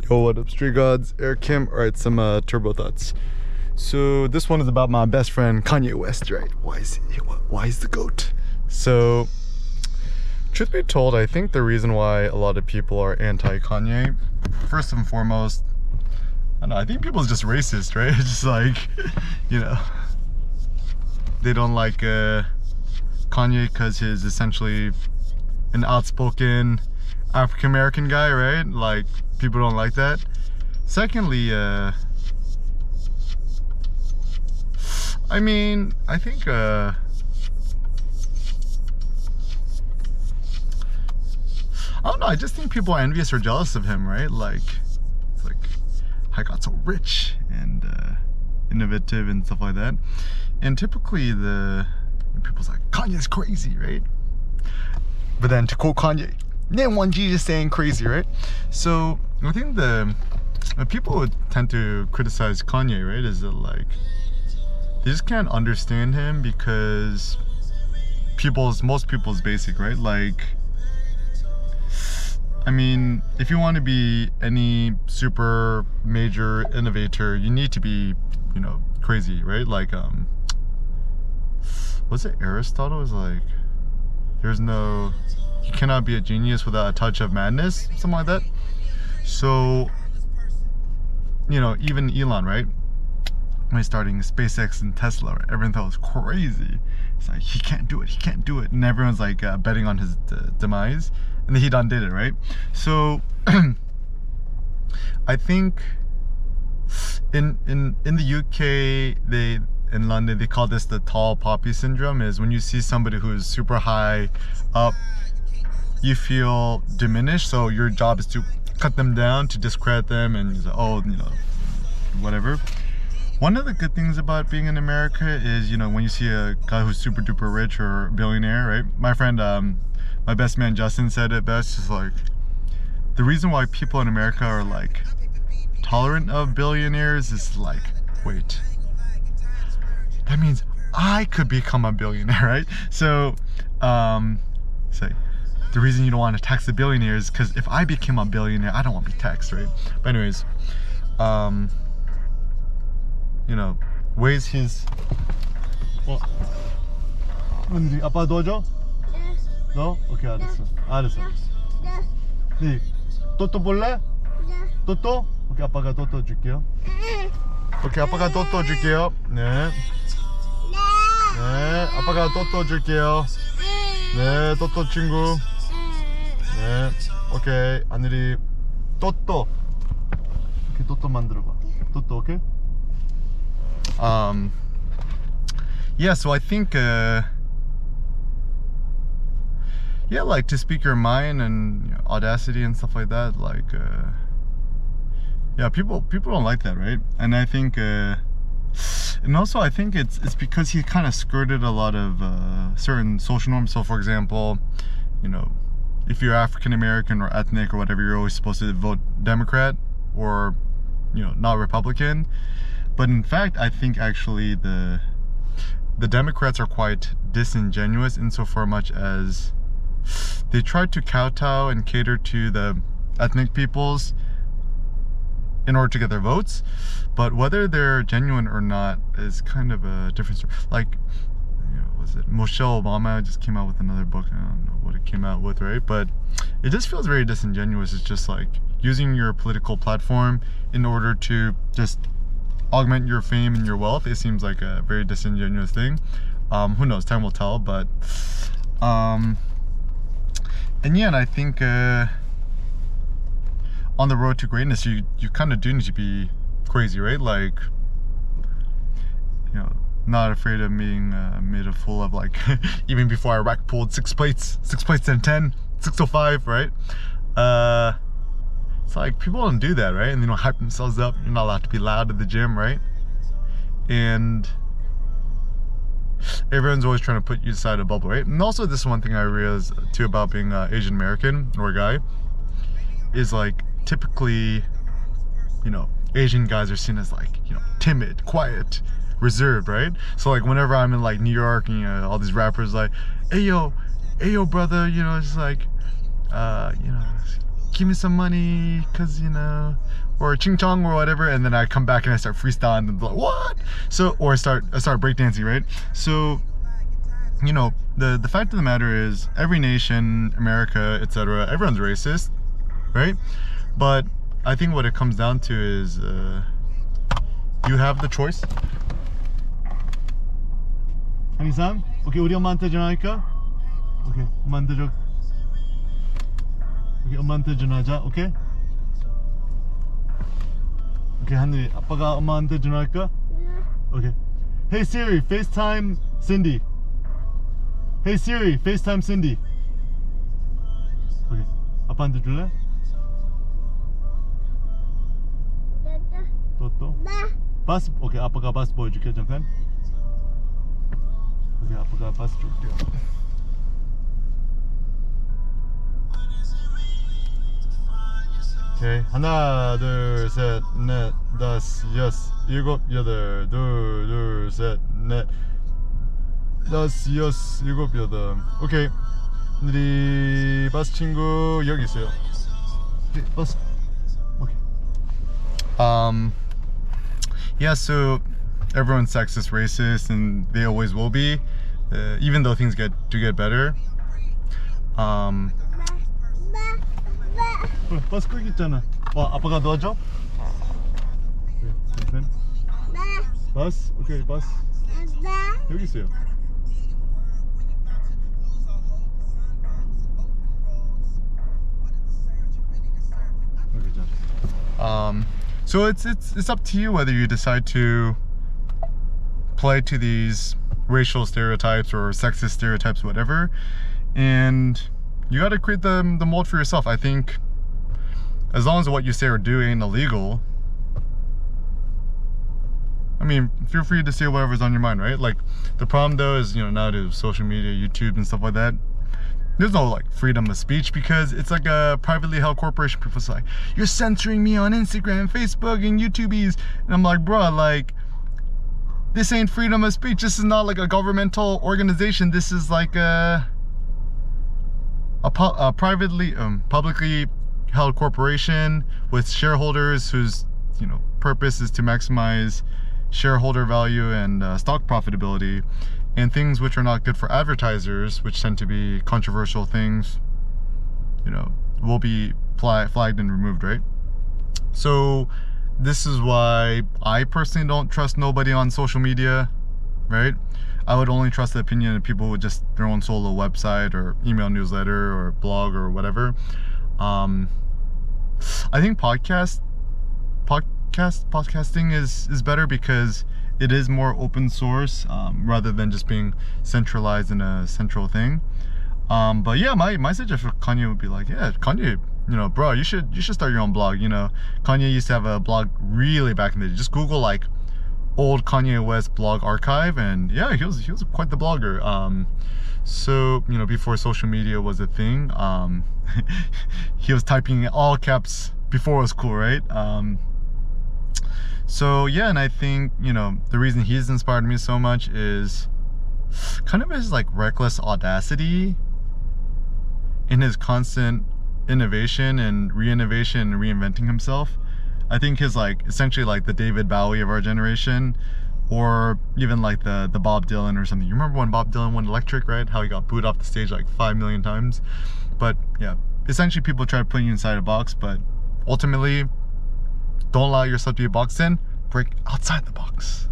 Yo, what up, Street Gods? Eric Kim. Alright, some turbo thoughts. So this one is about my best friend Kanye West, right? Why is the GOAT? So, truth be told, I think the reason why a lot of people are anti-Kanye, first and foremost, I don't know, I think people are just racist, right? It's just like, you know, they don't like Kanye because he's essentially an outspoken African American guy, right? Like, people don't like that. Secondly, I mean, I think I don't know, I just think people are envious or jealous of him, right? Like, it's like, I got so rich and innovative and stuff like that. And typically people's like, Kanye's crazy, right? But then to quote Kanye, name one G just saying crazy, right? So I think people would tend to criticize Kanye, right? Is that like they just can't understand him because most people's basic, right? Like, I mean, if you want to be any super major innovator, you need to be, you know, crazy, right? Like, was it Aristotle? Was like, you cannot be a genius without a touch of madness, something like that. So, you know, even Elon, right? When he's starting SpaceX and Tesla, right? Everyone thought it was crazy. It's like, he can't do it. And everyone's like betting on his demise. And then he done did it, right? So, I think in the UK, in London, they call this the tall poppy syndrome. Is when you see somebody who is super high up, you feel diminished, so your job is to cut them down, to discredit them, and say, oh, you know, whatever. One of the good things about being in America is, you know, when you see a guy who's super duper rich or a billionaire, right? My friend, my best man Justin said it best, is like, the reason why people in America are like tolerant of billionaires is like, wait, that means I could become a billionaire, right? So, say, the reason you don't want to tax the billionaires is because if I became a billionaire, I don't want to be taxed, right? But anyways, you know, ways his. 은리 아빠 도와줘? 너? 오케이, 알았어. 네. 또또 볼래? 또또? 오케이, 아빠가 또또 줄게요. 오케이, 아빠가 또또 줄게요. 네. 네, 아빠가 또또 줄게요. 네, 또또 친구. 네, 오케이, 하늘이 또또. 이렇게 또또 만들어봐. 또또, 오케이? Yeah, so I think yeah, like, to speak your mind and, you know, audacity and stuff like that, like yeah, people don't like that, right? And I think and also I think it's because he kind of skirted a lot of certain social norms. So for example, you know, if you're African American or ethnic or whatever, you're always supposed to vote Democrat or, you know, not Republican. But in fact, I think actually the Democrats are quite disingenuous insofar much as they try to kowtow and cater to the ethnic peoples in order to get their votes, but whether they're genuine or not is kind of a different story. Like, you know, was it Michelle Obama just came out with another book? I don't know what it came out with, right? But it just feels very disingenuous. It's just like using your political platform in order to just augment your fame and your wealth. It seems like a very disingenuous thing. Who knows? Time will tell. But and yeah, and I think on the road to greatness, you kind of do need to be crazy, right? Like, you know, not afraid of being made a fool of, like, even before Iraq pulled 6 plates and 10, 605, right? It's like, people don't do that, right? And they don't hype themselves up. You're not allowed to be loud at the gym, right? And everyone's always trying to put you inside a bubble, right? And also, this is one thing I realized too about being Asian American or a guy, is like, typically, you know, Asian guys are seen as like, you know, timid, quiet, reserved, right? So like, whenever I'm in like New York, and, you know, all these rappers like, hey yo brother, you know, it's like, you know, give me some money, cause or ching chong or whatever, and then I come back and I start freestyling and like, what? So, or I start breakdancing, right? So, the fact of the matter is, every nation, America, etc., everyone's racist, right? But I think what it comes down to is you have the choice. 한이상? 오케이, 우리 엄마한테 전화할까? 오케이, 엄마한테 오케이, 엄마한테 전화하자. 오케이? 오케이, 하늘이 아빠가 엄마한테 전화할까? 오케이. Hey Siri, FaceTime Cindy. Hey Siri, FaceTime Cindy. 오케이. 아빠한테 줄래? 또? 바스? 오케이, 아빠가 바스 보여줄게 잠깐. 오케이, 아빠가 바스 줄게요. 오케이, 하나, 둘, 셋, 넷, 다섯, 여섯, 일곱, 여덟, 둘, 셋, 넷, 다섯, 여섯, 일곱, 여덟. 오케이, 우리 바스 친구 여기 있어요. 오케이, 바스. 오케이. Yeah, so everyone's sexist, racist, and they always will be, even though things get better. 버스 끄기 있잖아. 아빠가 도와줘? 네. 버스? 오케이, 버스. 여기 있어요. So it's up to you whether you decide to play to these racial stereotypes or sexist stereotypes, whatever, and you got to create the mold for yourself. I think as long as what you say or do ain't illegal, I mean, feel free to say whatever's on your mind, right? Like, the problem though is, nowadays social media, YouTube and stuff like that, there's no like freedom of speech because it's like a privately held corporation. People's like, you're censoring me on Instagram, Facebook, and YouTubies, and I'm like, bro, like, this ain't freedom of speech. This is not like a governmental organization. This is like a publicly held corporation with shareholders whose purpose is to maximize shareholder value and stock profitability, and things which are not good for advertisers, which tend to be controversial things, will be flagged and removed, right? So this is why I personally don't trust nobody on social media, right? I would only trust the opinion of people with just their own solo website or email newsletter or blog or whatever. I think podcasting is better because it is more open source, rather than just being centralized in a central thing. But yeah, my suggestion for Kanye would be like, yeah, Kanye, bro, you should start your own blog. Kanye used to have a blog really back in the day. Just Google like old Kanye West blog archive, and yeah, he was quite the blogger. So before social media was a thing, he was typing in all caps before it was cool, right? So yeah, and I think the reason he's inspired me so much is kind of his like reckless audacity in his constant innovation and re-innovation and reinventing himself. I think his like essentially like the David Bowie of our generation, or even like the Bob Dylan or something. You remember when Bob Dylan went electric, right? How he got booed off the stage like 5 million times. But yeah, essentially people try to put you inside a box, but ultimately don't allow yourself to be boxed in. Break outside the box.